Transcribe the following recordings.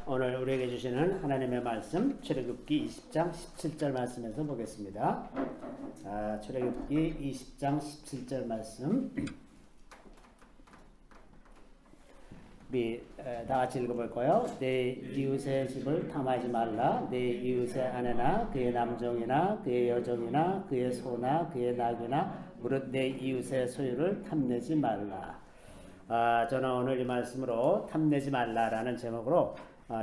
오늘 우리에게 주시는 하나님의 말씀 출애굽기 20장 17절 말씀에서 보겠습니다. 출애굽기 20장 17절 말씀 우리 다 같이 읽어볼까요? 내 이웃의 집을 탐하지 말라. 내 이웃의 아내나 그의 남종이나 그의 여종이나 그의 소나 그의 낙이나 무릇 내 이웃의 소유를 탐내지 말라. 저는 오늘 이 말씀으로 탐내지 말라라는 제목으로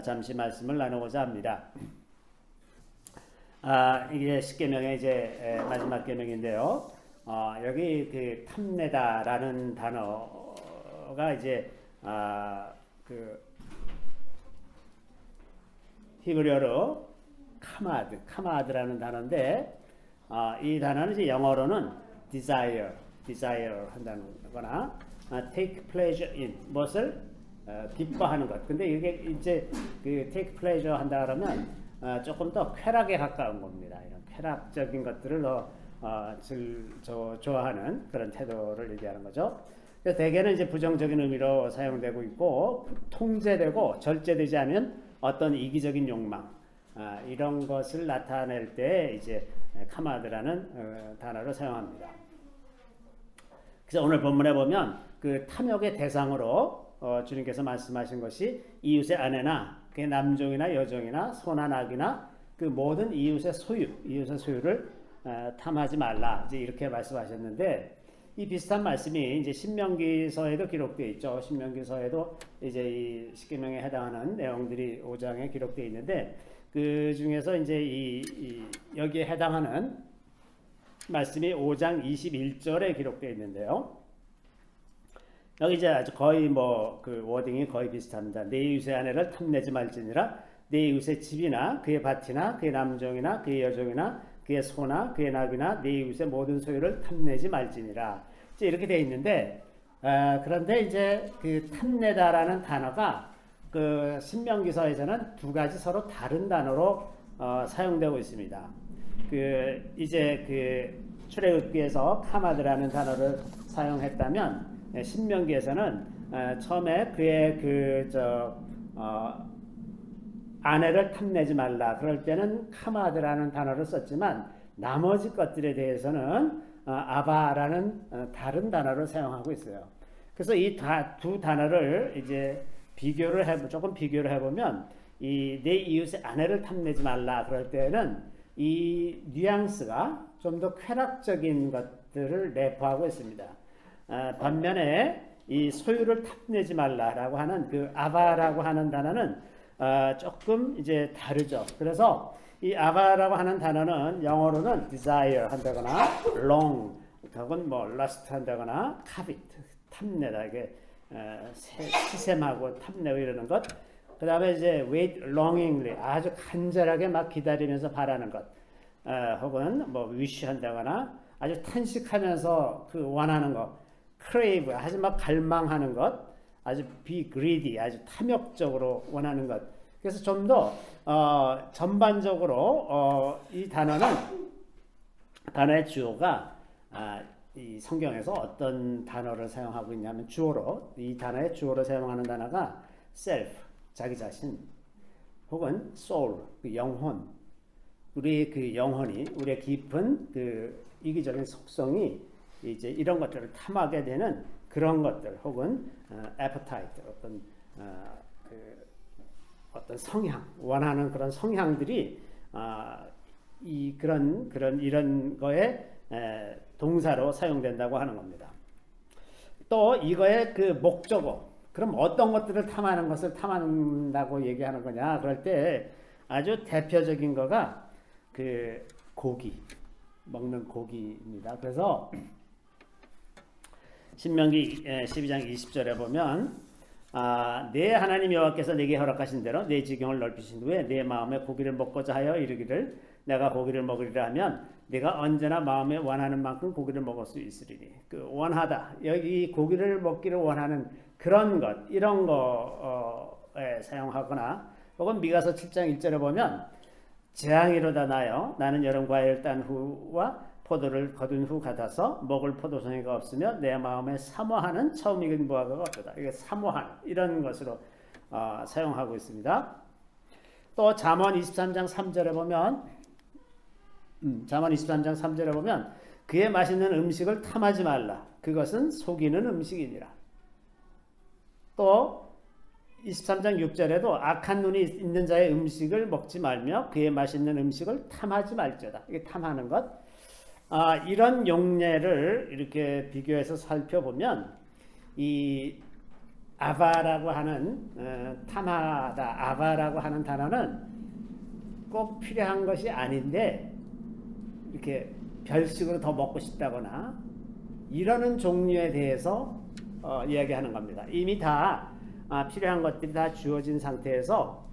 잠시 말씀을 나누고자 합니다. 이게 십계명의 이제 마지막 계명인데요. 여기 그 탐내다라는 단어가 이제 그 히브리어로 카마드라는 단어인데 이 단어는 이제 영어로는 desire 한다는 거나 take pleasure in 무엇을 기뻐하는 것. 근데 이게 이제 그 take pleasure 한다 그러면 조금 더 쾌락에 가까운 겁니다. 이런 쾌락적인 것들을 좋아하는 그런 태도를 얘기하는 거죠. 그래서 대개는 이제 부정적인 의미로 사용되고 있고 통제되고 절제되지 않은 어떤 이기적인 욕망 이런 것을 나타낼 때 이제 카마드라는 단어를 사용합니다. 그래서 오늘 본문에 보면 그 탐욕의 대상으로 주님께서 말씀하신 것이 이웃의 아내나 그의 남종이나 여종이나 소나 낙이나 그 모든 이웃의 소유를 탐하지 말라 이제 이렇게 말씀하셨는데 이 비슷한 말씀이 이제 신명기서에도 기록되어 있죠. 신명기서에도 이제 이 십계명에 해당하는 내용들이 5장에 기록되어 있는데 그 중에서 이제 여기에 해당하는 말씀이 5장 21절에 기록되어 있는데요. 여기 이제 아주 거의 그 워딩이 거의 비슷합니다. 내 이웃의 아내를 탐내지 말지니라. 내 이웃의 집이나 그의 밭이나 그의 남종이나 그의 여종이나 그의 소나 그의 낙이나 내 이웃의 모든 소유를 탐내지 말지니라. 이제 이렇게 되어 있는데 그런데 이제 그 탐내다라는 단어가 그 신명기서에서는 두 가지 서로 다른 단어로 사용되고 있습니다. 그 이제 그 출애굽기에서 카마드라는 단어를 사용했다면 신명기에서는 처음에 그의 아내를 탐내지 말라 그럴 때는 카마드라는 단어를 썼지만 나머지 것들에 대해서는 아바라는 다른 단어를 사용하고 있어요. 그래서 이 두 단어를 이제 조금 비교를 해보면 이 내 이웃의 아내를 탐내지 말라 그럴 때는 이 뉘앙스가 좀 더 쾌락적인 것들을 내포하고 있습니다. 반면에 이 소유를 탐내지 말라라고 하는 그 아바라고 하는 단어는 조금 이제 다르죠. 그래서 이 아바라고 하는 단어는 영어로는 desire 한다거나 long 혹은 뭐 lust 한다거나 covet 탐내다 이게 시샘하고 탐내고 이러는 것. 그 다음에 이제 wait longingly 아주 간절하게 막 기다리면서 바라는 것. 혹은 뭐 wish 한다거나 아주 탄식하면서 그 원하는 것. crave 아주 막 갈망하는 것. 아주 be greedy 아주 탐욕적으로 원하는 것. 그래서 좀 더 전반적으로 이 단어의 주어가 이 성경에서 어떤 단어를 사용하고 있냐면 이 단어의 주어로 사용하는 단어가 self 자기 자신 혹은 soul 그 영혼 우리 그 영혼이 우리의 깊은 그 이기적인 속성이 이제 이런 것들을 탐하게 되는 그런 것들 혹은 appetite 어떤 성향 원하는 그런 성향들이 이런 거에 동사로 사용된다고 하는 겁니다. 또 이거의 그 목적어 그럼 어떤 것들을 탐하는 것을 탐한다고 얘기하는 거냐 그럴 때 아주 대표적인 거가 그 먹는 고기입니다. 그래서 신명기 12장 20절에 보면 내 하나님 여호와께서 내게 허락하신 대로 내 지경을 넓히신 후에 내 마음에 고기를 먹고자 하여 이르기를 내가 고기를 먹으리라 하면 내가 언제나 마음에 원하는 만큼 고기를 먹을 수 있으리니 그 원하다 여기 고기를 먹기를 원하는 그런 것 이런 거에 사용하거나 혹은 미가서 7장 1절에 보면 재앙이로다 나여 나는 여름 과일을 딴 후와 포도를 거둔 후 같아서 먹을 포도송이가 없으며 내 마음에 사모하는 처음 익은 무화과가 없도다. 이게 사모하는 이런 것으로 사용하고 있습니다. 또 잠언 23장 3절에 보면 잠언 23장 3절에 보면 그의 맛있는 음식을 탐하지 말라. 그것은 속이는 음식이니라. 또 23장 6절에도 악한 눈이 있는 자의 음식을 먹지 말며 그의 맛있는 음식을 탐하지 말지어다. 이게 탐하는 것. 이런 용례를 이렇게 비교해서 살펴보면 이 아바라고 하는 탐하다, 아바라고 하는 단어는 꼭 필요한 것이 아닌데 이렇게 별식으로 더 먹고 싶다거나 이러는 종류에 대해서 이야기하는 겁니다. 이미 다 필요한 것들이 다 주어진 상태에서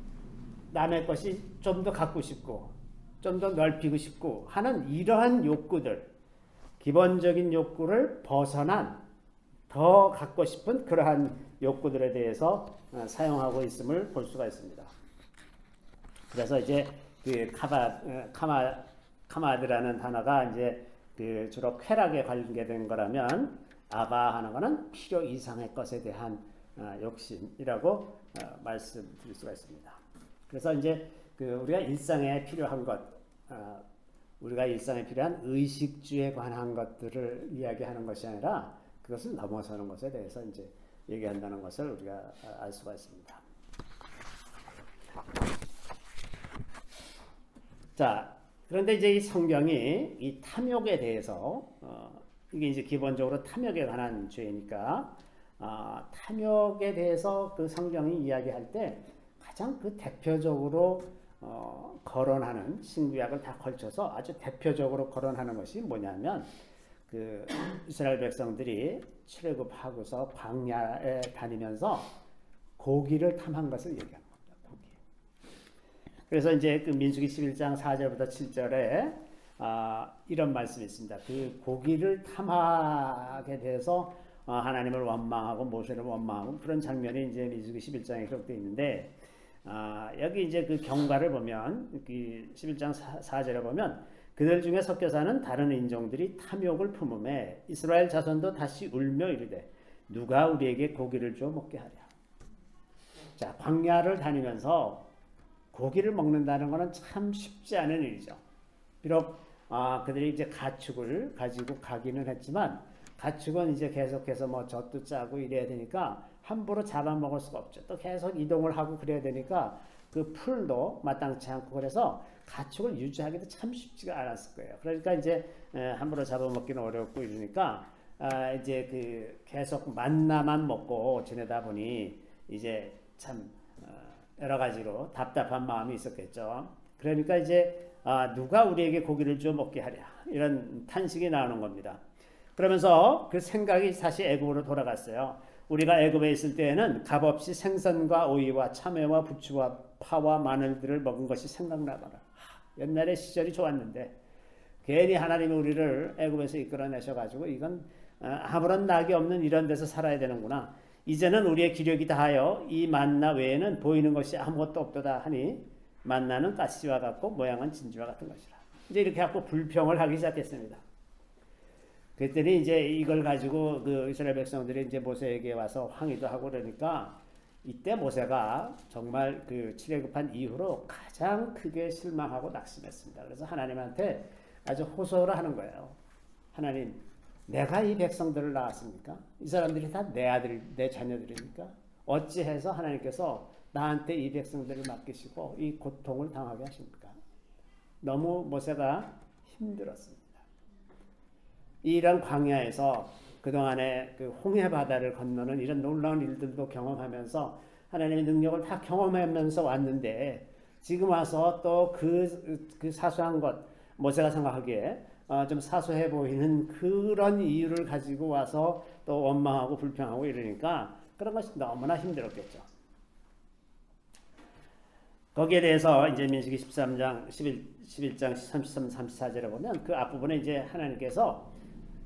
남의 것이 좀 더 갖고 싶고 좀 더 넓히고 싶고 하는 이러한 욕구들, 기본적인 욕구를 벗어난 더 갖고 싶은 그러한 욕구들에 대해서 사용하고 있음을 볼 수가 있습니다. 그래서 이제 그 카마드라는 단어가 이제 그 주로 쾌락에 관계된 거라면 아바 하는 거는 필요 이상의 것에 대한 욕심이라고 말씀드릴 수가 있습니다. 그래서 이제 그 우리가 일상에 필요한 것, 우리가 일상에 필요한 의식주에 관한 것들을 이야기하는 것이 아니라 그것을 넘어서는 것에 대해서 이제 얘기한다는 것을 우리가 알 수가 있습니다. 자, 그런데 이제 이 성경이 이 탐욕에 대해서 이게 이제 기본적으로 탐욕에 관한 죄니까 탐욕에 대해서 그 성경이 이야기할 때 가장 그 대표적으로 거론하는 신구약을 다 걸쳐서 아주 대표적으로 거론하는 것이 뭐냐면 그 이스라엘 백성들이 출애굽하고서 광야에 다니면서 고기를 탐한 것을 얘기하는 겁니다. 고기. 그래서 이제 그 민수기 11장 4절부터 7절에 이런 말씀이 있습니다. 그 고기를 탐하게 돼서 하나님을 원망하고 모세를 원망하고 그런 장면이 이제 민수기 11장에 기록되어 있는데 여기 이제 그 경과를 보면 그 11장 4절에 보면 그들 중에 섞여 사는 다른 인종들이 탐욕을 품음에 이스라엘 자손도 다시 울며 이르되 누가 우리에게 고기를 주어 먹게 하랴. 자, 광야를 다니면서 고기를 먹는다는 것은 참 쉽지 않은 일이죠. 비록 그들이 이제 가축을 가지고 가기는 했지만 가축은 이제 계속해서 뭐 젖도 짜고 이래야 되니까 함부로 잡아먹을 수가 없죠. 또 계속 이동을 하고 그래야 되니까 그 풀도 마땅치 않고 그래서 가축을 유지하기도 참 쉽지가 않았을 거예요. 그러니까 이제 함부로 잡아먹기는 어렵고 이러니까 이제 그 계속 만나만 먹고 지내다 보니 이제 참 여러 가지로 답답한 마음이 있었겠죠. 그러니까 이제 누가 우리에게 고기를 주어 먹게 하랴 이런 탄식이 나오는 겁니다. 그러면서 그 생각이 다시 애굽으로 돌아갔어요. 우리가 애굽에 있을 때에는 값없이 생선과 오이와 참외와 부추와 파와 마늘들을 먹은 것이 생각나더라. 옛날에 시절이 좋았는데 괜히 하나님이 우리를 애굽에서 이끌어내셔가지고 이건 아무런 낙이 없는 이런 데서 살아야 되는구나. 이제는 우리의 기력이 다하여 이 만나 외에는 보이는 것이 아무것도 없도다 하니 만나는 가시와 같고 모양은 진주와 같은 것이라. 이제 이렇게 갖고 불평을 하기 시작했습니다. 그랬더니 이제 이걸 가지고 그 이스라엘 백성들이 이제 모세에게 와서 항의도 하고 그러니까 이때 모세가 정말 그 출애굽한 이후로 가장 크게 실망하고 낙심했습니다. 그래서 하나님한테 아주 호소를 하는 거예요. 하나님, 내가 이 백성들을 낳았습니까? 이 사람들이 다 내 아들, 내 자녀들이니까 어찌해서 하나님께서 나한테 이 백성들을 맡기시고 이 고통을 당하게 하십니까? 너무 모세가 힘들었습니다. 이런 광야에서 그동안에 그 홍해 바다를 건너는 이런 놀라운 일들도 경험하면서 하나님의 능력을 다 경험하면서 왔는데 지금 와서 또 그 사소한 것, 모세가 생각하기에 좀 사소해 보이는 그런 이유를 가지고 와서 또 원망하고 불평하고 이러니까 그런 것이 너무나 힘들었겠죠. 거기에 대해서 이제 민수기 11장 33, 34절에 보면 그 앞부분에 이제 하나님께서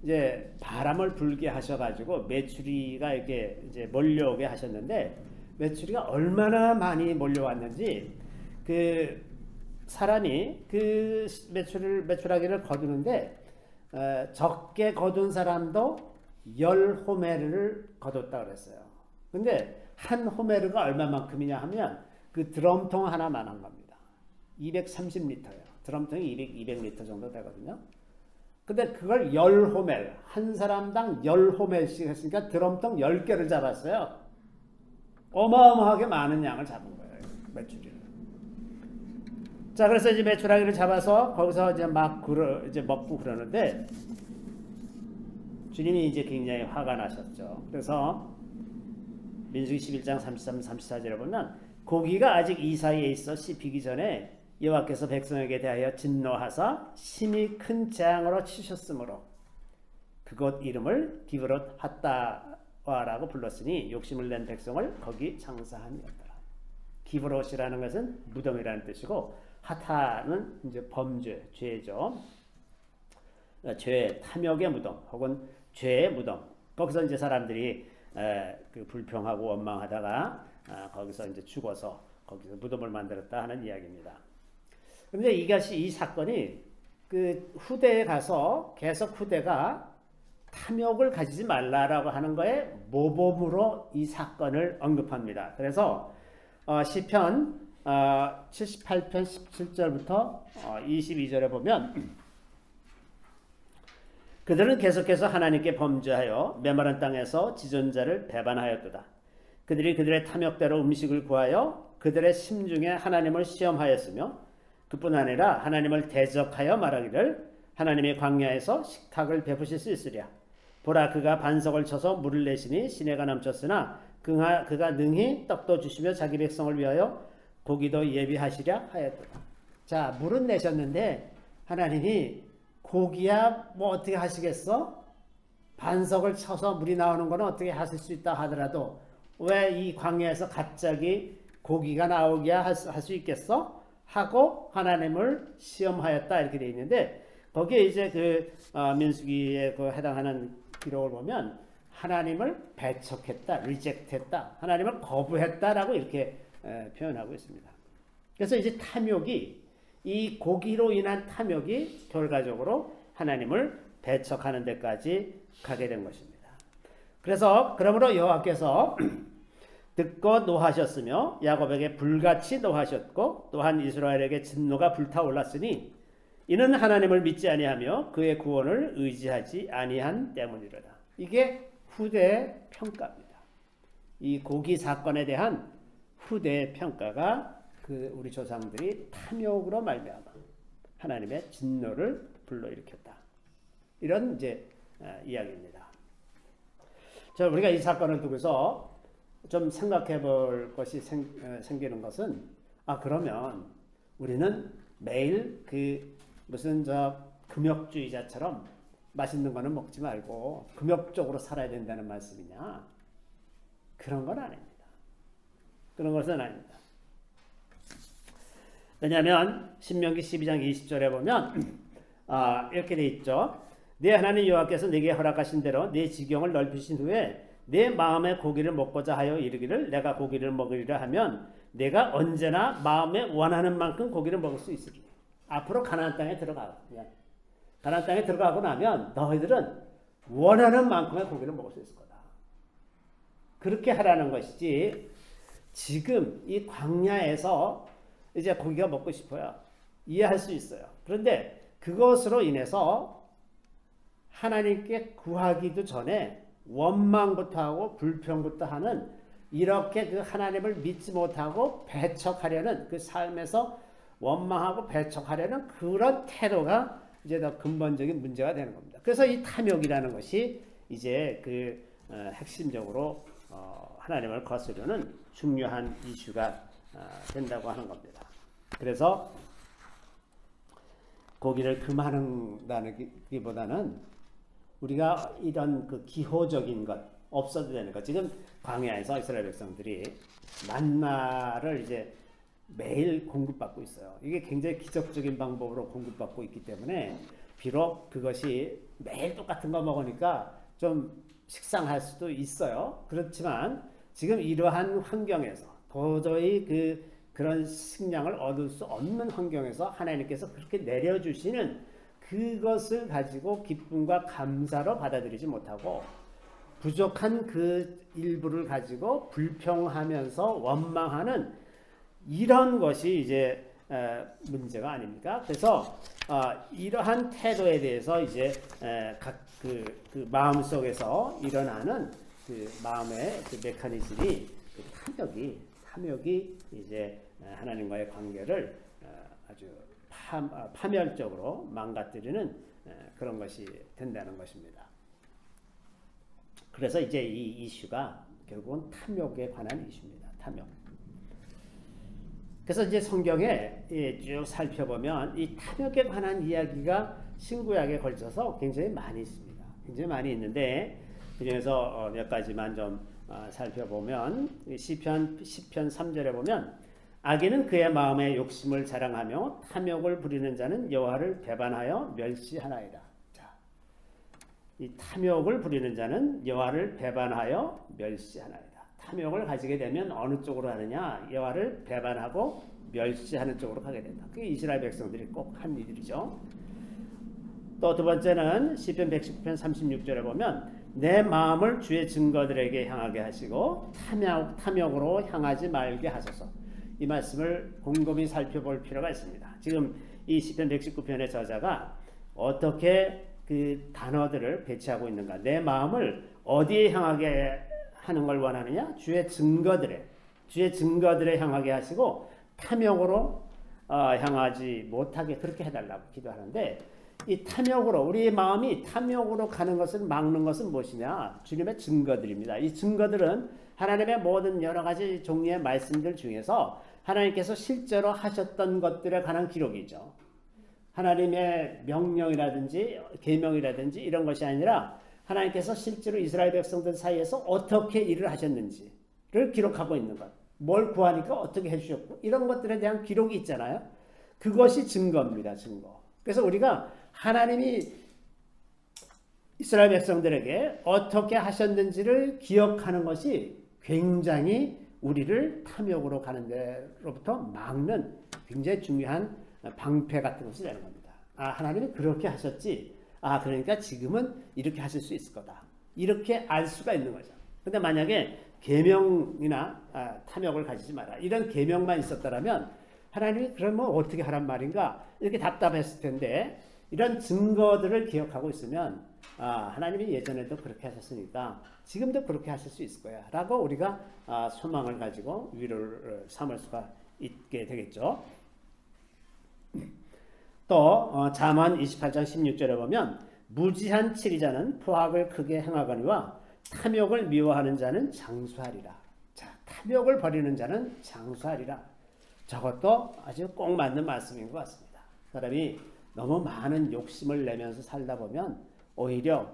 이제 바람을 불게 하셔가지고 메추리가 이렇게 이제 몰려오게 하셨는데 메추리가 얼마나 많이 몰려왔는지 그 사람이 그 메추라기를 거두는데 적게 거둔 사람도 10호매를 거뒀다 그랬어요. 근데 한 호메르가 얼마만큼이냐 하면 그 드럼통 하나만한 겁니다. 230리터예요. 드럼통이 200리터 정도 되거든요. 근데 그걸 10호멜, 한 사람당 10호멜씩 했으니까 드럼통 10개를 잡았어요. 어마어마하게 많은 양을 잡은 거예요. 메추리를. 자, 그래서 이제 메추라기를 잡아서 거기서 이제 막 이제 먹고 그러는데 주님이 이제 굉장히 화가 나셨죠. 그래서 민수기 11장 33, 34절에 보면 고기가 아직 이 사이에 있어 씹히기 전에 여호와께서 백성에게 대하여 진노하사 심히 큰 재앙으로 치셨으므로 그곳 이름을 기브롯 핫다와라고 불렀으니 욕심을 낸 백성을 거기 장사함이었더라. 기브롯이라는 것은 무덤이라는 뜻이고 핫하는 이제 범죄, 죄죠. 죄, 탐욕의 무덤 혹은 죄의 무덤. 거기서 이제 사람들이 그 불평하고 원망하다가 거기서 이제 죽어서 거기서 무덤을 만들었다 하는 이야기입니다. 그런데 이 사건이 그 후대에 가서 계속 후대가 탐욕을 가지지 말라라고 하는 거에 모범으로 이 사건을 언급합니다. 그래서 시편 78편 17절부터 22절에 보면 그들은 계속해서 하나님께 범죄하여 메마른 땅에서 지존자를 배반하였도다. 그들이 그들의 탐욕대로 음식을 구하여 그들의 심중에 하나님을 시험하였으며 그뿐 아니라 하나님을 대적하여 말하기를 하나님의 광야에서 식탁을 베푸실 수 있으랴. 보라 그가 반석을 쳐서 물을 내시니 시내가 넘쳤으나 그가 능히 떡도 주시며 자기 백성을 위하여 고기도 예비하시랴 하였도다. 자, 물은 내셨는데 하나님이 고기야 뭐 어떻게 하시겠어? 반석을 쳐서 물이 나오는 거는 어떻게 하실 수 있다 하더라도 왜 이 광야에서 갑자기 고기가 나오게 할 수 있겠어? 하고 하나님을 시험하였다 이렇게 되어 있는데 거기에 이제 그 민수기에 그 해당하는 기록을 보면 하나님을 배척했다, 리젝트했다, 하나님을 거부했다라고 이렇게 표현하고 있습니다. 그래서 이제 탐욕이 이 고기로 인한 탐욕이 결과적으로 하나님을 배척하는 데까지 가게 된 것입니다. 그래서 그러므로 여호와께서 듣고 노하셨으며 야곱에게 불같이 노하셨고 또한 이스라엘에게 진노가 불타올랐으니 이는 하나님을 믿지 아니하며 그의 구원을 의지하지 아니한 때문이로다. 이게 후대의 평가입니다. 이 고기 사건에 대한 후대의 평가가 그 우리 조상들이 탐욕으로 말미암아 하나님의 진노를 불러일으켰다. 이런 이제 이야기입니다. 자, 우리가 이 사건을 두고서 좀 생각해 볼 것이 생기는 것은 그러면 우리는 매일 그 무슨 금욕주의자처럼 맛있는 거는 먹지 말고 금욕적으로 살아야 된다는 말씀이냐? 그런 건 아닙니다. 그런 것은 아닙니다. 왜냐하면 신명기 12장 20절에 보면 이렇게 돼 있죠. 네 하나님 여호와께서 네게 허락하신 대로 네 지경을 넓히신 후에 내 마음의 고기를 먹고자 하여 이르기를 내가 고기를 먹으리라 하면 내가 언제나 마음에 원하는 만큼 고기를 먹을 수 있으리니 앞으로 가나안 땅에 들어가고 나면 너희들은 원하는 만큼의 고기를 먹을 수 있을 거다. 그렇게 하라는 것이지 지금 이 광야에서 이제 고기가 먹고 싶어요. 이해할 수 있어요. 그런데 그것으로 인해서 하나님께 구하기도 전에 원망부터 하고 불평부터 하는 이렇게 그 하나님을 믿지 못하고 배척하려는 그 삶에서 원망하고 배척하려는 그런 태도가 이제 더 근본적인 문제가 되는 겁니다. 그래서 이 탐욕이라는 것이 이제 그 핵심적으로 하나님을 거스르는 중요한 이슈가 된다고 하는 겁니다. 그래서 고기를 금하는다는 기보다는 우리가 이런 그 기호적인 것 없어도 되는 것. 지금 광야에서 이스라엘 백성들이 만나를 이제 매일 공급받고 있어요. 이게 굉장히 기적적인 방법으로 공급받고 있기 때문에 비록 그것이 매일 똑같은 거 먹으니까 좀 식상할 수도 있어요. 그렇지만 지금 이러한 환경에서 도저히 그런 식량을 얻을 수 없는 환경에서 하나님께서 그렇게 내려주시는 그것을 가지고 기쁨과 감사로 받아들이지 못하고 부족한 그 일부를 가지고 불평하면서 원망하는 이런 것이 이제 문제가 아닙니까? 그래서 이러한 태도에 대해서 이제 각 그 마음 속에서 일어나는 그 마음의 그 메커니즘이 탐욕이 이제 하나님과의 관계를 아주 파멸적으로 망가뜨리는 그런 것이 된다는 것입니다. 그래서 이제 이 이슈가 결국은 탐욕에 관한 이슈입니다. 탐욕. 그래서 이제 성경에 쭉 살펴보면 이 탐욕에 관한 이야기가 신구약에 걸쳐서 굉장히 많이 있습니다. 굉장히 많이 있는데 그중에서 몇 가지만 좀 살펴보면 시편 3절에 보면 악인은 그의 마음의 욕심을 자랑하며 탐욕을 부리는 자는 여호와를 배반하여 멸시하나이다. 자, 이 탐욕을 부리는 자는 여호와를 배반하여 멸시하나이다. 탐욕을 가지게 되면 어느 쪽으로 하느냐? 여호와를 배반하고 멸시하는 쪽으로 가게 된다. 그게 이스라엘 백성들이 꼭 한 일이죠. 또 두 번째는 시편 119편 36절에 보면 내 마음을 주의 증거들에게 향하게 하시고 탐욕으로 향하지 말게 하소서. 이 말씀을 곰곰이 살펴볼 필요가 있습니다. 지금 이 시편 119편의 저자가 어떻게 그 단어들을 배치하고 있는가? 내 마음을 어디에 향하게 하는 걸 원하느냐? 주의 증거들에 향하게 하시고 탐욕으로 향하지 못하게 그렇게 해달라고 기도하는데 이 탐욕으로 우리의 마음이 탐욕으로 가는 것을 막는 것은 무엇이냐? 주님의 증거들입니다. 이 증거들은 하나님의 모든 여러 가지 종류의 말씀들 중에서 하나님께서 실제로 하셨던 것들에 관한 기록이죠. 하나님의 명령이라든지 계명이라든지 이런 것이 아니라 하나님께서 실제로 이스라엘 백성들 사이에서 어떻게 일을 하셨는지를 기록하고 있는 것. 뭘 구하니까 어떻게 해주셨고 이런 것들에 대한 기록이 있잖아요. 그것이 증거입니다. 증거. 그래서 우리가 하나님이 이스라엘 백성들에게 어떻게 하셨는지를 기억하는 것이 굉장히 우리를 탐욕으로 가는 데로부터 막는 굉장히 중요한 방패 같은 것이 되는 겁니다. 하나님이 그렇게 하셨지. 그러니까 지금은 이렇게 하실 수 있을 거다. 이렇게 알 수가 있는 거죠. 근데 만약에 계명이나 탐욕을 가지지 마라. 이런 계명만 있었다면 하나님이 그러면 어떻게 하란 말인가? 이렇게 답답했을 텐데 이런 증거들을 기억하고 있으면 하나님이 예전에도 그렇게 하셨으니까 지금도 그렇게 하실 수 있을 거야 라고 우리가 소망을 가지고 위로를 삼을 수가 있게 되겠죠. 또 잠언 28장 16절에 보면 무지한 치리자는 포악을 크게 행하거니와 탐욕을 미워하는 자는 장수하리라. 자, 탐욕을 버리는 자는 장수하리라. 저것도 아주 꼭 맞는 말씀인 것 같습니다. 사람이 너무 많은 욕심을 내면서 살다 보면 오히려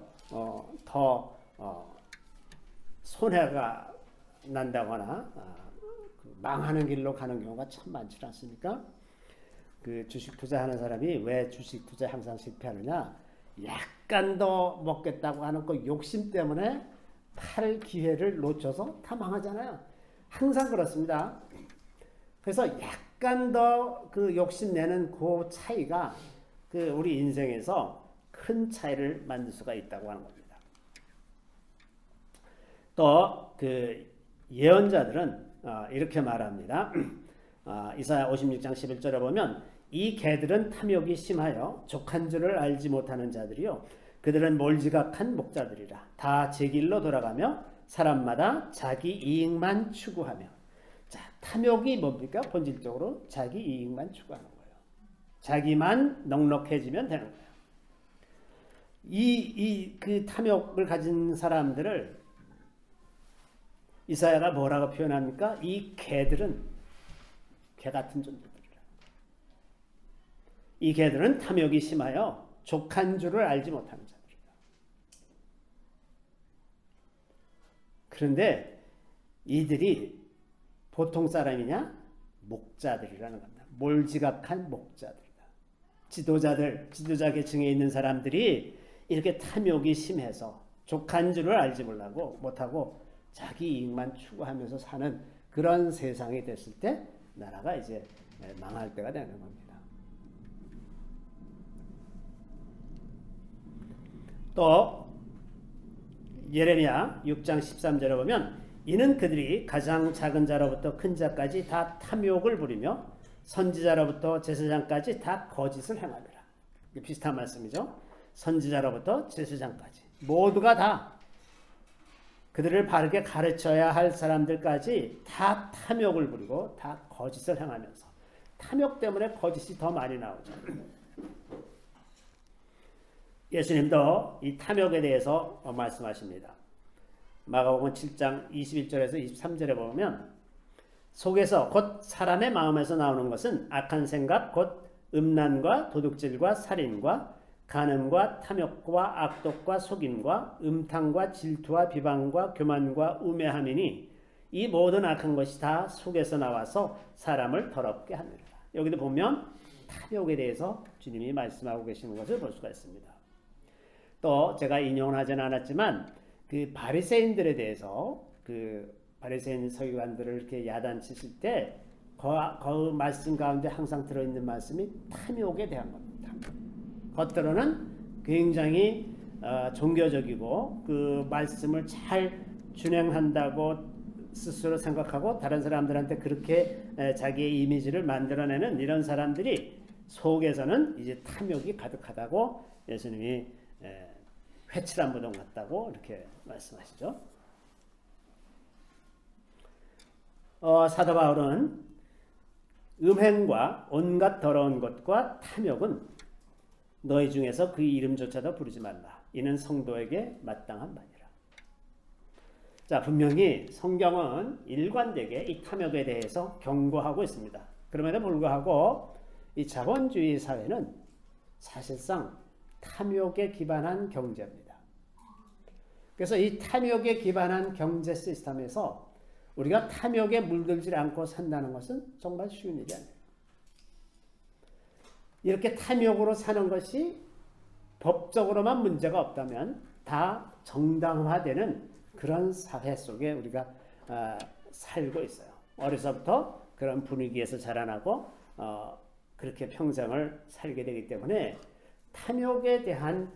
더 손해가 난다거나 망하는 길로 가는 경우가 참 많지 않습니까? 그 주식 투자하는 사람이 왜 주식 투자 항상 실패하느냐? 약간 더 먹겠다고 하는 그 욕심 때문에 팔 기회를 놓쳐서 다 망하잖아요. 항상 그렇습니다. 그래서 약간 더 그 욕심내는 그 차이가 그 우리 인생에서 큰 차이를 만들 수가 있다고 하는 겁니다. 또 그 예언자들은 이렇게 말합니다. 이사야 56장 11절에 보면 이 개들은 탐욕이 심하여 족한 줄을 알지 못하는 자들이요 그들은 몰지각한 목자들이라. 다 제 길로 돌아가며 사람마다 자기 이익만 추구하며. 자, 탐욕이 뭡니까? 본질적으로 자기 이익만 추구하는 거예요. 자기만 넉넉해지면 되는 거예요. 그 탐욕을 가진 사람들을 이사야가 뭐라고 표현합니까? 이 개들은 개 같은 존재들이라. 이 개들은 탐욕이 심하여 족한 줄을 알지 못하는 자들이다. 그런데 이들이 보통 사람이냐? 목자들이라는 겁니다. 몰지각한 목자들이다. 지도자 계층에 있는 사람들이 이렇게 탐욕이 심해서 족한 줄을 알지 못하고 자기 이익만 추구하면서 사는 그런 세상이 됐을 때 나라가 이제 망할 때가 되는 겁니다. 또 예레미야 6장 13절에 보면 이는 그들이 가장 작은 자로부터 큰 자까지 다 탐욕을 부리며 선지자로부터 제사장까지 다 거짓을 행하리라. 비슷한 말씀이죠. 선지자로부터 제사장까지 모두가 다 그들을 바르게 가르쳐야 할 사람들까지 다 탐욕을 부리고 다 거짓을 행하면서 탐욕 때문에 거짓이 더 많이 나오죠. 예수님도 이 탐욕에 대해서 말씀하십니다. 마가복음 7장 21절에서 23절에 보면 속에서 곧 사람의 마음에서 나오는 것은 악한 생각 곧 음란과 도둑질과 살인과 간음과 탐욕과 악독과 속임과 음탕과 질투와 비방과 교만과 우매함이니 이 모든 악한 것이 다 속에서 나와서 사람을 더럽게 하느니라. 여기도 보면 탐욕에 대해서 주님이 말씀하고 계시는 것을 볼 수가 있습니다. 또 제가 인용을 하지는 않았지만 그 바리새인들에 대해서 그 바리새인 서기관들을 이렇게 야단치실 때 그 말씀 가운데 항상 들어있는 말씀이 탐욕에 대한 겁니다. 겉으로는 굉장히 종교적이고 그 말씀을 잘 준행한다고 스스로 생각하고 다른 사람들한테 그렇게 자기의 이미지를 만들어내는 이런 사람들이 속에서는 이제 탐욕이 가득하다고 예수님이 회칠한 무덤 같다고 이렇게 말씀하시죠. 사도 바울은 음행과 온갖 더러운 것과 탐욕은 너희 중에서 그 이름조차도 부르지 말라. 이는 성도에게 마땅한 바니라. 자, 분명히 성경은 일관되게 이 탐욕에 대해서 경고하고 있습니다. 그럼에도 불구하고 이 자본주의 사회는 사실상 탐욕에 기반한 경제입니다. 그래서 이 탐욕에 기반한 경제 시스템에서 우리가 탐욕에 물들지 않고 산다는 것은 정말 쉬운 일이 아니에요. 이렇게 탐욕으로 사는 것이 법적으로만 문제가 없다면 다 정당화되는 그런 사회 속에 우리가 살고 있어요. 어려서부터 그런 분위기에서 자라나고 그렇게 평생을 살게 되기 때문에 탐욕에 대한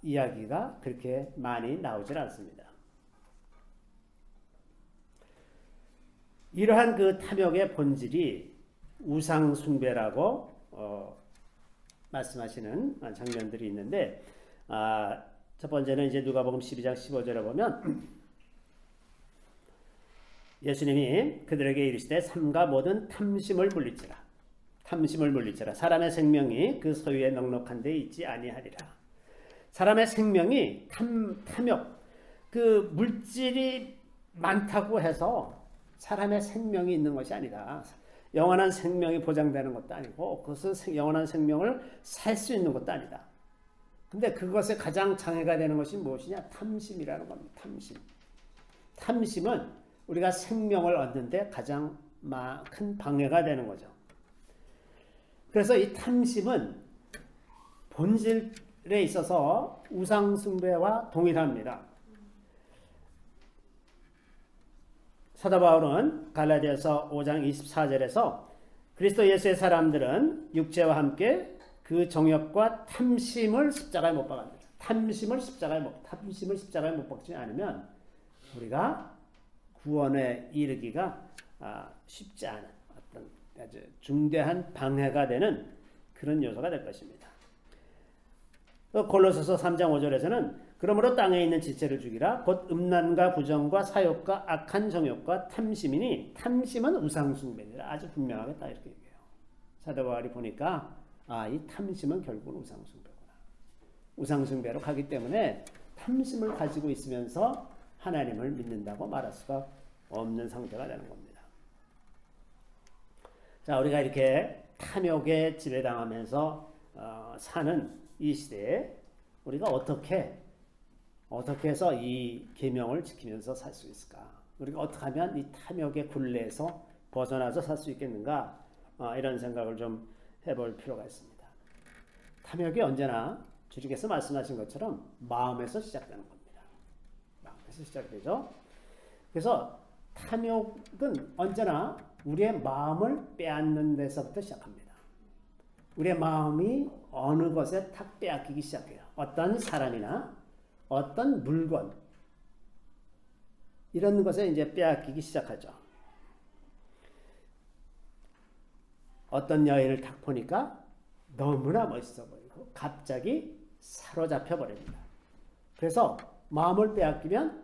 이야기가 그렇게 많이 나오질 않습니다. 이러한 그 탐욕의 본질이 우상숭배라고 말씀하시는 장면들이 있는데 첫 번째는 이제 누가복음 12장 15절에 보면 예수님이 그들에게 이르시되 삼가 모든 탐심을 물리치라. 탐심을 물리치라. 사람의 생명이 그 소유에 넉넉한 데 있지 아니하리라. 사람의 생명이 탐욕, 그 물질이 많다고 해서 사람의 생명이 있는 것이 아니다. 영원한 생명이 보장되는 것도 아니고 그것은 영원한 생명을 살 수 있는 것도 아니다. 근데 그것에 가장 장애가 되는 것이 무엇이냐? 탐심이라는 겁니다. 탐심. 탐심은 우리가 생명을 얻는데 가장 큰 방해가 되는 거죠. 그래서 이 탐심은 본질에 있어서 우상숭배와 동일합니다. 사도 바울은 갈라디아서 5장 24절에서 그리스도 예수의 사람들은 육체와 함께 그 정욕과 탐심을 십자가에 못 박았습니다. 탐심을 십자가에 못 박지 않으면 우리가 구원에 이르기가 쉽지 않은 어떤 아주 중대한 방해가 되는 그런 요소가 될 것입니다. 골로새서 3장 5절에서는 그러므로 땅에 있는 지체를 죽이라. 곧 음란과 부정과 사욕과 악한 정욕과 탐심이니 탐심은 우상숭배니라. 아주 분명하게 딱 이렇게 얘기해요. 사도 바울이 보니까 이 탐심은 결국은 우상숭배구나. 우상숭배로 가기 때문에 탐심을 가지고 있으면서 하나님을 믿는다고 말할 수가 없는 상태가 되는 겁니다. 자, 우리가 이렇게 탐욕에 지배당하면서 사는 이 시대에 우리가 어떻게 해서 이 계명을 지키면서 살 수 있을까? 우리가 어떻게 하면 이 탐욕의 굴레에서 벗어나서 살 수 있겠는가? 이런 생각을 좀 해볼 필요가 있습니다. 탐욕이 언제나 주님께서 말씀하신 것처럼 마음에서 시작되는 겁니다. 마음에서 시작되죠. 그래서 탐욕은 언제나 우리의 마음을 빼앗는 데서부터 시작합니다. 우리의 마음이 어느 것에 탁 빼앗기기 시작해요. 어떤 사람이나 어떤 물건, 이런 것에 이제 빼앗기기 시작하죠. 어떤 여인을 딱 보니까 너무나 멋있어 보이고 갑자기 사로잡혀 버립니다. 그래서 마음을 빼앗기면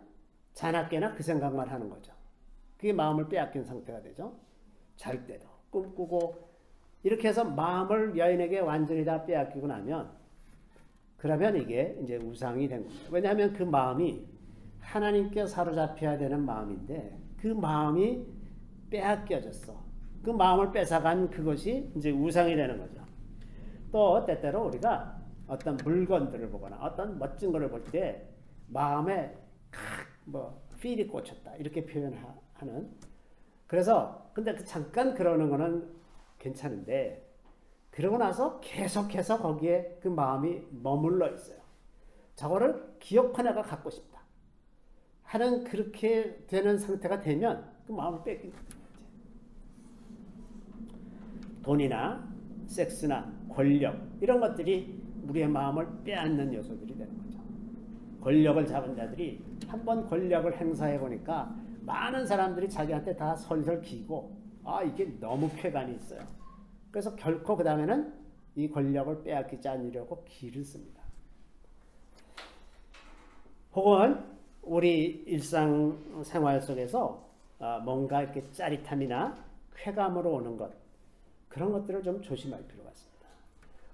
자나깨나 그 생각만 하는 거죠. 그게 마음을 빼앗긴 상태가 되죠. 잘 때도 꿈꾸고 이렇게 해서 마음을 여인에게 완전히 다 빼앗기고 나면 그러면 이게 이제 우상이 된 겁니다. 왜냐하면 그 마음이 하나님께 사로잡혀야 되는 마음인데 그 마음이 빼앗겨졌어. 그 마음을 뺏어간 그것이 이제 우상이 되는 거죠. 또 때때로 우리가 어떤 물건들을 보거나 어떤 멋진 것을 볼 때 마음에 필이 꽂혔다 이렇게 표현하는. 그래서 근데 잠깐 그러는 거는 괜찮은데 그러고 나서 계속해서 거기에 그 마음이 머물러 있어요. 저거를 기억하나가 갖고 싶다 하는 그렇게 되는 상태가 되면 그 마음을 뺏긴 거죠. 돈이나 섹스나 권력 이런 것들이 우리의 마음을 빼앗는 요소들이 되는 거죠. 권력을 잡은 자들이 한번 권력을 행사해 보니까 많은 사람들이 자기한테 다 설설 기고 이게 너무 쾌감이 있어요. 그래서 결코 그 다음에는 이 권력을 빼앗기지 않으려고 기를 씁니다. 혹은 우리 일상생활 속에서 뭔가 이렇게 짜릿함이나 쾌감으로 오는 것 그런 것들을 좀 조심할 필요가 있습니다.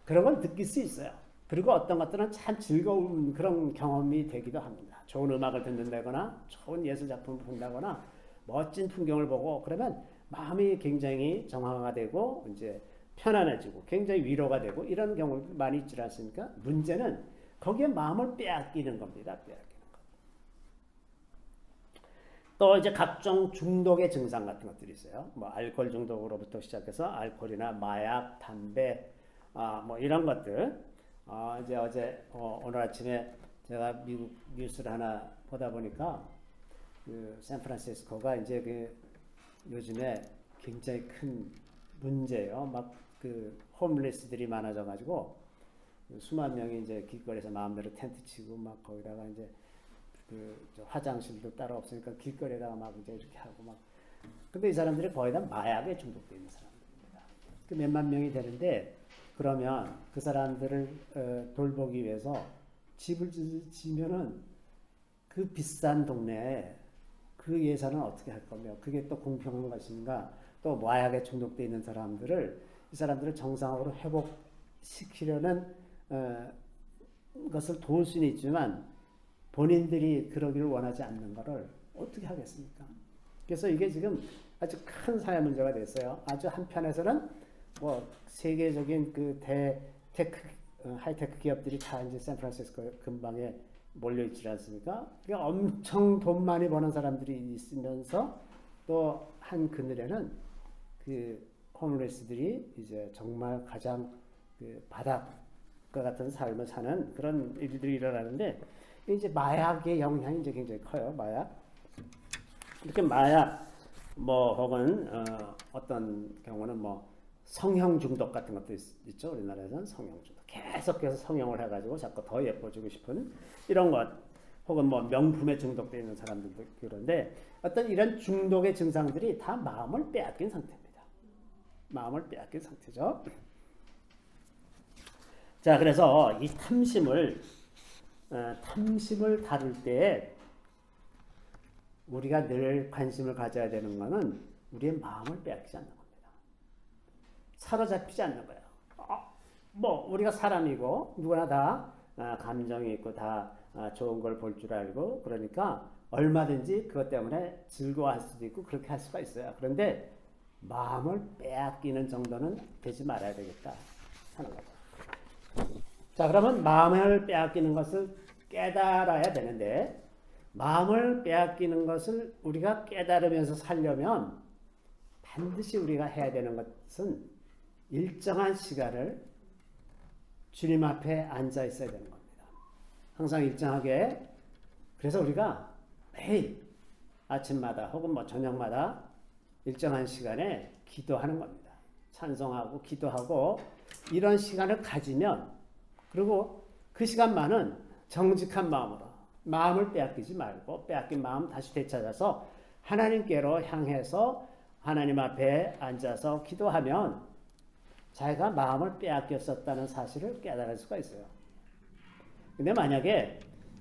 그런 걸 느낄 수 있어요. 그리고 어떤 것들은 참 즐거운 그런 경험이 되기도 합니다. 좋은 음악을 듣는다거나 좋은 예술작품을 본다거나 멋진 풍경을 보고 그러면 마음이 굉장히 정화가 되고 이제 편안해지고 굉장히 위로가 되고 이런 경우 많이 있지 않습니까? 문제는 거기에 마음을 빼앗기는 겁니다. 빼앗기는 것. 또 이제 각종 중독의 증상 같은 것들이 있어요. 뭐 알코올 중독으로부터 시작해서 알코올이나 마약, 담배, 뭐 이런 것들. 이제 오늘 아침에 제가 미국 뉴스를 하나 보다 보니까 그 샌프란시스코가 이제 그 요즘에 굉장히 큰 문제예요. 막 그 홈리스들이 많아져 가지고 수만 명이 이제 길거리에서 마음대로 텐트 치고 막 거기다가 이제 그 화장실도 따로 없으니까 길거리에다가 막 이제 이렇게 하고 막. 근데 이 사람들이 거의 다 마약에 중독되어 있는 사람들입니다. 그 몇만 명이 되는데 그러면 그 사람들을 돌보기 위해서 집을 지면은 그 비싼 동네에 그 예산은 어떻게 할 거며 그게 또 공평한 것인가. 또 마약에 중독되어 있는 사람들을 이 사람들을 정상으로 회복시키려는 것을 도울 수는 있지만 본인들이 그러기를 원하지 않는 것을 어떻게 하겠습니까? 그래서 이게 지금 아주 큰 사회 문제가 됐어요. 아주 한편에서는 뭐 세계적인 그 하이테크 기업들이 다 이제 샌프란시스코 근방에 몰려 있지 않습니까? 그러니까 엄청 돈 많이 버는 사람들이 있으면서 또 한 그늘에는 그 홈리스들이 이제 정말 가장 그 바닥과 같은 삶을 사는 그런 일들이 일어나는데 이제 마약의 영향이 이제 굉장히 커요. 마약. 이렇게 마약 뭐 혹은 어떤 경우는 뭐 성형 중독 같은 것도 있죠. 우리나라에서는 성형 중독. 계속해서 성형을 해가지고 자꾸 더 예뻐지고 싶은 이런 것. 혹은 뭐 명품에 중독되어 있는 사람들도 그런데 어떤 이런 중독의 증상들이 다 마음을 빼앗긴 상태입니다. 마음을 빼앗긴 상태죠. 자, 그래서 이 탐심을 다룰 때 우리가 늘 관심을 가져야 되는 것은 우리의 마음을 빼앗기지 않는 겁니다. 사로잡히지 않는 거예요. 뭐 우리가 사람이고 누구나 다 감정이 있고 다 좋은 걸 볼 줄 알고 그러니까 얼마든지 그것 때문에 즐거워할 수도 있고 그렇게 할 수가 있어요. 그런데 마음을 빼앗기는 정도는 되지 말아야 되겠다 하는 거죠. 자, 그러면 마음을 빼앗기는 것을 깨달아야 되는데 마음을 빼앗기는 것을 우리가 깨달으면서 살려면 반드시 우리가 해야 되는 것은 일정한 시간을 주님 앞에 앉아 있어야 되는 겁니다. 항상 일정하게. 그래서 우리가 매일 아침마다 혹은 뭐 저녁마다 일정한 시간에 기도하는 겁니다. 찬송하고 기도하고 이런 시간을 가지면 그리고 그 시간만은 정직한 마음으로 마음을 빼앗기지 말고 빼앗긴 마음 다시 되찾아서 하나님께로 향해서 하나님 앞에 앉아서 기도하면 자기가 마음을 빼앗겼었다는 사실을 깨달을 수가 있어요. 근데 만약에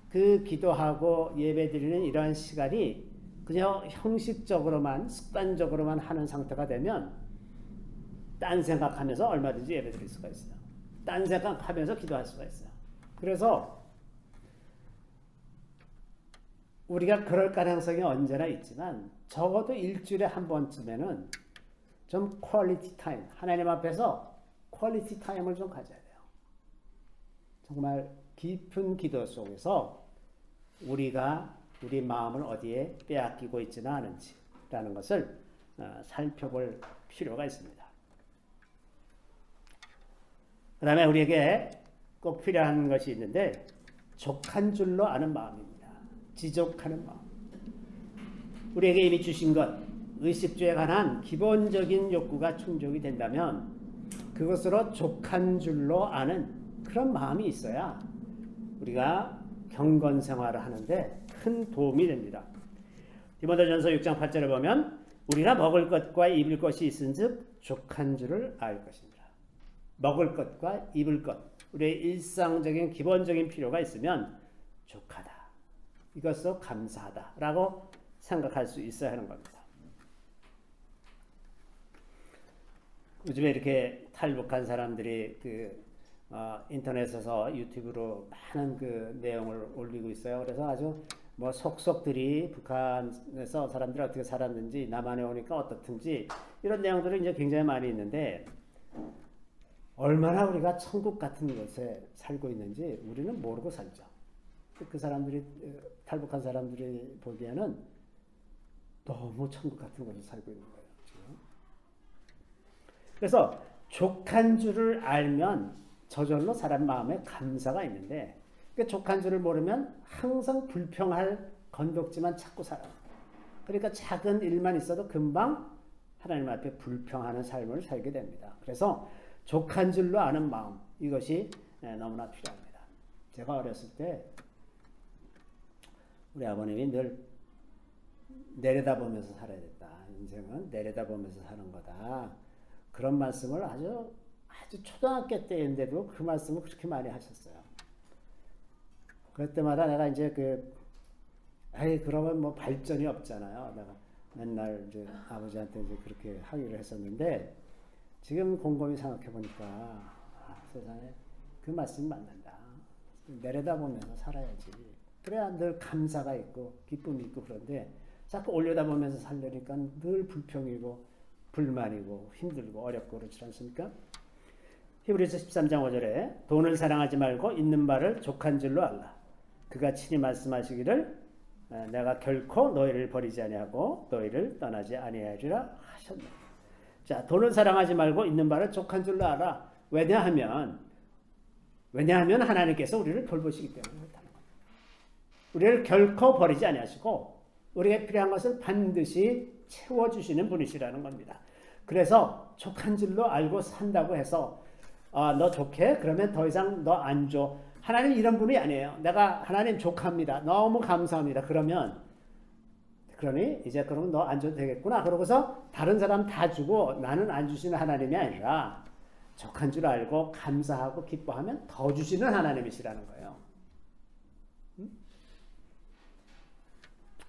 그 기도하고 예배드리는 이러한 시간이 그냥 형식적으로만 습관적으로만 하는 상태가 되면 딴 생각하면서 얼마든지 예배드릴 수가 있어요. 딴 생각하면서 기도할 수가 있어요. 그래서 우리가 그럴 가능성이 언제나 있지만 적어도 일주일에 한 번쯤에는 좀 퀄리티 타임, 하나님 앞에서 퀄리티 타임을 좀 가져야 돼요. 정말 깊은 기도 속에서 우리가 우리 마음을 어디에 빼앗기고 있지는 않은지라는 것을 살펴볼 필요가 있습니다. 그 다음에 우리에게 꼭 필요한 것이 있는데 족한 줄로 아는 마음입니다. 지족하는 마음. 우리에게 이미 주신 것, 의식주에 관한 기본적인 욕구가 충족이 된다면 그것으로 족한 줄로 아는 그런 마음이 있어야 우리가 경건 생활을 하는데 큰 도움이 됩니다. 디모데전서 6장 8절을 보면 우리가 먹을 것과 입을 것이 있은즉 족한 줄을 알 것입니다. 먹을 것과 입을 것, 우리의 일상적인 기본적인 필요가 있으면 족하다. 이것으로 감사하다라고 생각할 수 있어야 하는 겁니다. 요즘에 이렇게 탈북한 사람들이 인터넷에서 유튜브로 많은 그 내용을 올리고 있어요. 그래서 아주 뭐 속속들이 북한에서 사람들이 어떻게 살았는지 남한에 오니까 어떻든지 이런 내용들이 이제 굉장히 많이 있는데 얼마나 우리가 천국 같은 곳에 살고 있는지 우리는 모르고 살죠. 그 사람들이 탈북한 사람들이 보기에는 너무 천국 같은 곳에 살고 있는 거예요. 지금. 그래서 족한 줄을 알면 저절로 사람 마음에 감사가 있는데 그 족한 줄을 모르면 항상 불평할 건덕지만 찾고 살아요. 그러니까 작은 일만 있어도 금방 하나님 앞에 불평하는 삶을 살게 됩니다. 그래서 족한 줄로 아는 마음, 이것이 너무나 필요합니다. 제가 어렸을 때 우리 아버님이 늘 내려다보면서 살아야 된다. 인생은 내려다보면서 사는 거다. 그런 말씀을 아주 초등학교 때인데도 그 말씀을 그렇게 많이 하셨어요. 그럴 때마다 내가 이제 그러면 뭐 발전이 없잖아요. 내가 맨날 이제 아버지한테 이제 그렇게 항의를 했었는데 지금 곰곰이 생각해 보니까 세상에 그 말씀이 맞는다. 내려다보면서 살아야지. 그래야 늘 감사가 있고 기쁨이 있고 그런데 자꾸 올려다보면서 살려니까 늘 불평이고 불만이고 힘들고 어렵고 그렇지 않습니까? 히브리서 13장 5절에 돈을 사랑하지 말고 있는 바를 족한 줄로 알라. 그가 친히 말씀하시기를 내가 결코 너희를 버리지 아니하고 너희를 떠나지 아니하리라 하셨네. 자, 돈을 사랑하지 말고 있는 바를 족한 줄로 알아. 왜냐하면 하나님께서 우리를 돌보시기 때문에 그렇다는 겁니다. 우리를 결코 버리지 아니하시고 우리에게 필요한 것을 반드시 채워주시는 분이시라는 겁니다. 그래서 족한 줄로 알고 산다고 해서 너 족해? 그러면 더 이상 너 안 줘. 하나님 이런 분이 아니에요. 내가 하나님 족합니다. 너무 감사합니다. 그러니 이제 그러면 너 안 줘도 되겠구나. 그러고서 다른 사람 다 주고 나는 안 주시는 하나님이 아니라 족한 줄 알고 감사하고 기뻐하면 더 주시는 하나님이시라는 거예요.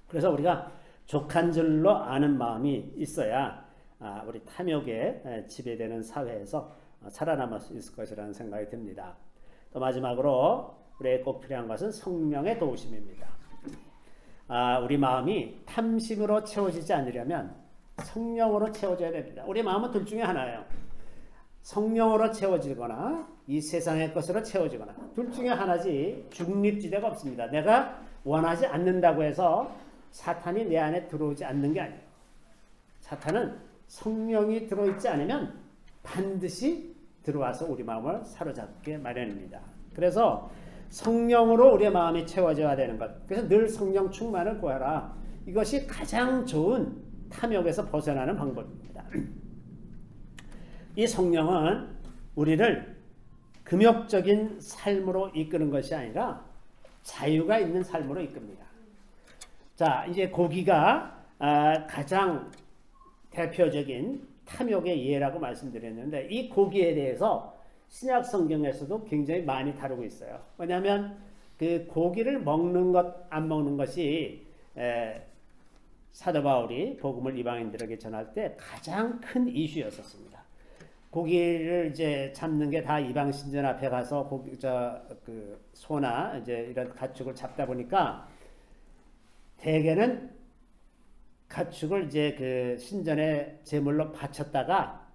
그래서 우리가 족한 줄로 아는 마음이 있어야 우리 탐욕에 지배되는 사회에서 살아남을 수 있을 것이라는 생각이 듭니다. 또 마지막으로 우리에게 꼭 필요한 것은 성령의 도우심입니다. 우리 마음이 탐심으로 채워지지 않으려면 성령으로 채워져야 됩니다. 우리 마음은 둘 중에 하나예요. 성령으로 채워지거나 이 세상의 것으로 채워지거나 둘 중에 하나지 중립지대가 없습니다. 내가 원하지 않는다고 해서 사탄이 내 안에 들어오지 않는 게 아니에요. 사탄은 성령이 들어있지 않으면 반드시 들어와서 우리 마음을 사로잡게 마련입니다. 그래서 성령으로 우리의 마음이 채워져야 되는 것. 그래서 늘 성령 충만을 구하라. 이것이 가장 좋은 탐욕에서 벗어나는 방법입니다. 이 성령은 우리를 금욕적인 삶으로 이끄는 것이 아니라 자유가 있는 삶으로 이끕니다. 자, 이제 고기가 가장 대표적인 탐욕의 예라고 말씀드렸는데 이 고기에 대해서 신약 성경에서도 굉장히 많이 다루고 있어요. 왜냐하면 그 고기를 먹는 것, 안 먹는 것이 사도 바울이 복음을 이방인들에게 전할 때 가장 큰 이슈였었습니다. 고기를 이제 잡는 게 다 이방 신전 앞에 가서 그 소나 이제 이런 가축을 잡다 보니까 대개는 가축을 이제 그 신전에 제물로 바쳤다가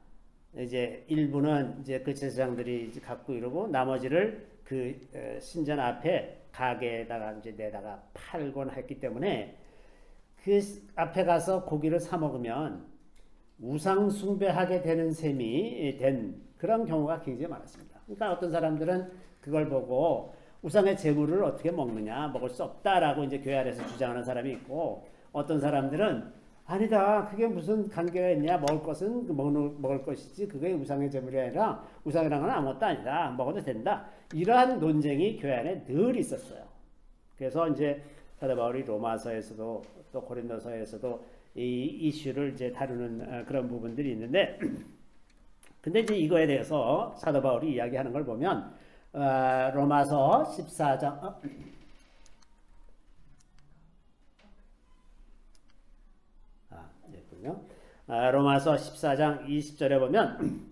이제 일부는 이제 그 제사장들이 이제 갖고 이러고 나머지를 그 신전 앞에 가게에다가 이제 내다가 팔곤 했기 때문에 그 앞에 가서 고기를 사 먹으면 우상 숭배하게 되는 셈이 된 그런 경우가 굉장히 많았습니다. 그러니까 어떤 사람들은 그걸 보고 우상의 제물을 어떻게 먹느냐, 먹을 수 없다라고 이제 교회 안에서 주장하는 사람이 있고, 어떤 사람들은 아니다, 그게 무슨 관계가 있냐, 먹을 것은 먹을 것이지 그게 우상의 제물이 아니라 우상이라는 건 아무것도 아니다, 먹어도 된다, 이러한 논쟁이 교회 안에 늘 있었어요. 그래서 이제 사도 바울이 로마서에서도 또 고린도서에서도 이 이슈를 이제 다루는 그런 부분들이 있는데, 근데 이제 이거에 대해서 사도 바울이 이야기하는 걸 보면 로마서 14장 로마서 14장 20절에 보면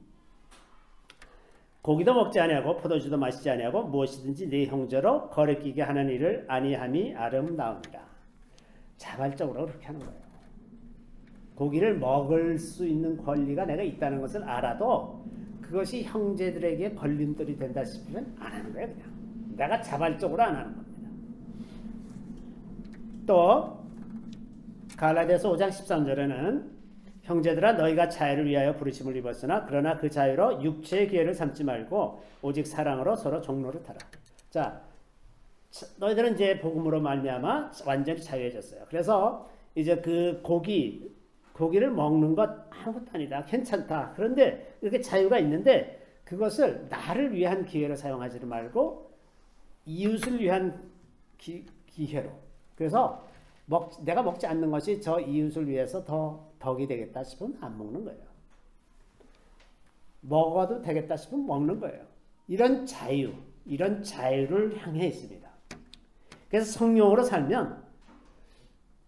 고기도 먹지 아니하고 포도주도 마시지 아니하고 무엇이든지 네 형제로 거리끼게 하는 일을 아니함이 아름다우니라. 자발적으로 그렇게 하는 거예요. 고기를 먹을 수 있는 권리가 내가 있다는 것을 알아도 그것이 형제들에게 걸림돌이 된다 싶으면 안 하는 거예요. 그냥 내가 자발적으로 안 하는 겁니다. 또 갈라디아서 5장 13절에는 형제들아 너희가 자유를 위하여 부르심을 입었으나 그러나 그 자유로 육체의 기회를 삼지 말고 오직 사랑으로 서로 종로를 타라. 자, 너희들은 이제 복음으로 말미암아 완전히 자유해졌어요. 그래서 이제 그 고기를 먹는 것 아무것도 아니다, 괜찮다. 그런데 이렇게 자유가 있는데 그것을 나를 위한 기회로 사용하지 말고 이웃을 위한 기회로. 그래서 내가 먹지 않는 것이 저 이웃을 위해서 더 덕이 되겠다 싶으면 안 먹는 거예요. 먹어도 되겠다 싶으면 먹는 거예요. 이런 자유를 향해 있습니다. 그래서 성령으로 살면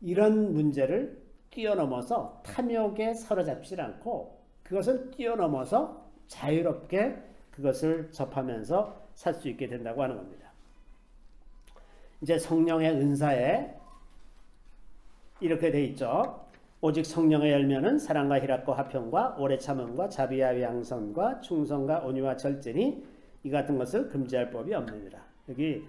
이런 문제를 뛰어넘어서 탐욕에 사로잡지 않고 그것을 뛰어넘어서 자유롭게 그것을 접하면서 살 수 있게 된다고 하는 겁니다. 이제 성령의 은사에 이렇게 돼 있죠. 오직 성령의 열매는 사랑과 희락과 화평과 오래 참음과 자비와 양선과 충성과 온유와 절제니 이 같은 것을 금지할 법이 없느니라. 여기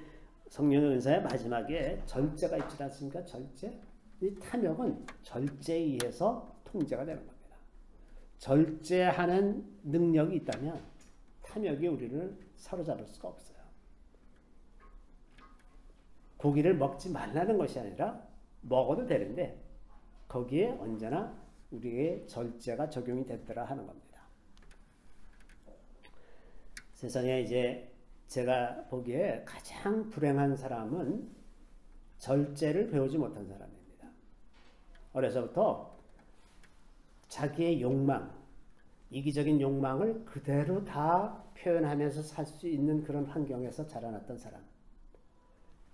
성령의 은사의 마지막에 절제가 있지 않습니까? 절제. 이 탐욕은 절제에 의해서 통제가 되는 겁니다. 절제하는 능력이 있다면 탐욕이 우리를 사로잡을 수가 없어요. 고기를 먹지 말라는 것이 아니라 먹어도 되는데 거기에 언제나 우리의 절제가 적용이 됐더라 하는 겁니다. 세상에 이제 제가 보기에 가장 불행한 사람은 절제를 배우지 못한 사람입니다. 어려서부터 자기의 욕망, 이기적인 욕망을 그대로 다 표현하면서 살 수 있는 그런 환경에서 자라났던 사람.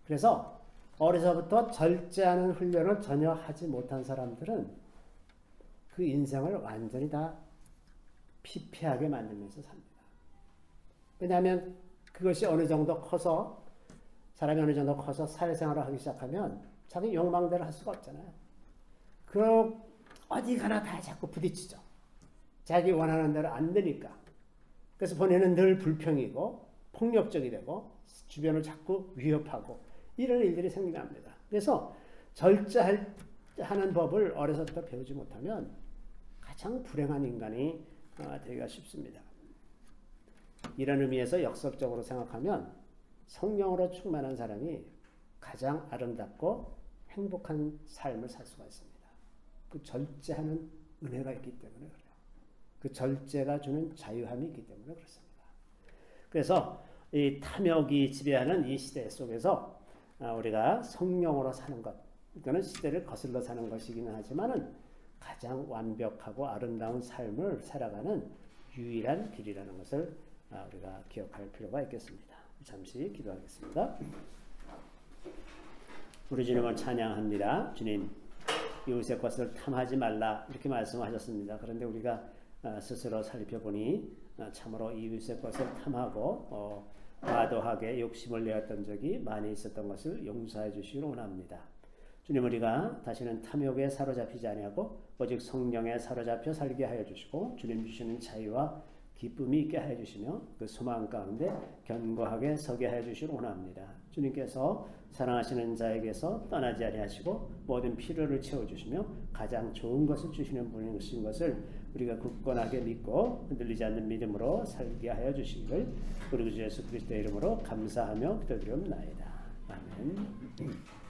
그래서 어려서부터 절제하는 훈련을 전혀 하지 못한 사람들은 그 인생을 완전히 다 피폐하게 만들면서 삽니다. 왜냐하면 그것이 어느 정도 커서 사람이 어느 정도 커서 사회생활을 하기 시작하면 자기 욕망대로 할 수가 없잖아요. 그럼 어디 가나 다 자꾸 부딪히죠. 자기 원하는 대로 안 되니까. 그래서 본인은 늘 불평이고 폭력적이 되고 주변을 자꾸 위협하고 이런 일들이 생겨납니다. 그래서 절제하는 법을 어려서부터 배우지 못하면 가장 불행한 인간이 되기가 쉽습니다. 이런 의미에서 역설적으로 생각하면 성령으로 충만한 사람이 가장 아름답고 행복한 삶을 살 수가 있습니다. 그 절제하는 은혜가 있기 때문에 그래요. 그 절제가 주는 자유함이 있기 때문에 그렇습니다. 그래서 이 탐욕이 지배하는 이 시대 속에서 우리가 성령으로 사는 것, 이거는 시대를 거슬러 사는 것이기는 하지만은 가장 완벽하고 아름다운 삶을 살아가는 유일한 길이라는 것을 우리가 기억할 필요가 있겠습니다. 잠시 기도하겠습니다. 우리 주님을 찬양합니다. 주님, 이웃의 것을 탐하지 말라 이렇게 말씀하셨습니다. 그런데 우리가 스스로 살펴보니 참으로 이웃의 것을 탐하고 과도하게 욕심을 내었던 적이 많이 있었던 것을 용서해 주시기 원합니다. 주님, 우리가 다시는 탐욕에 사로잡히지 아니하고 오직 성령에 사로잡혀 살게 하여 주시고 주님 주시는 자유와 기쁨이 있게 하여 주시며 그 소망 가운데 견고하게 서게 하여 주시기 원합니다. 주님께서 사랑하시는 자에게서 떠나지 아니하시고 모든 필요를 채워주시며 가장 좋은 것을 주시는 분이신 것을 우리가 굳건하게 믿고 흔들리지 않는 믿음으로 살게 하여 주시기를 우리 주 예수 그리스도의 이름으로 감사하며 기도드리옵나이다. 아멘.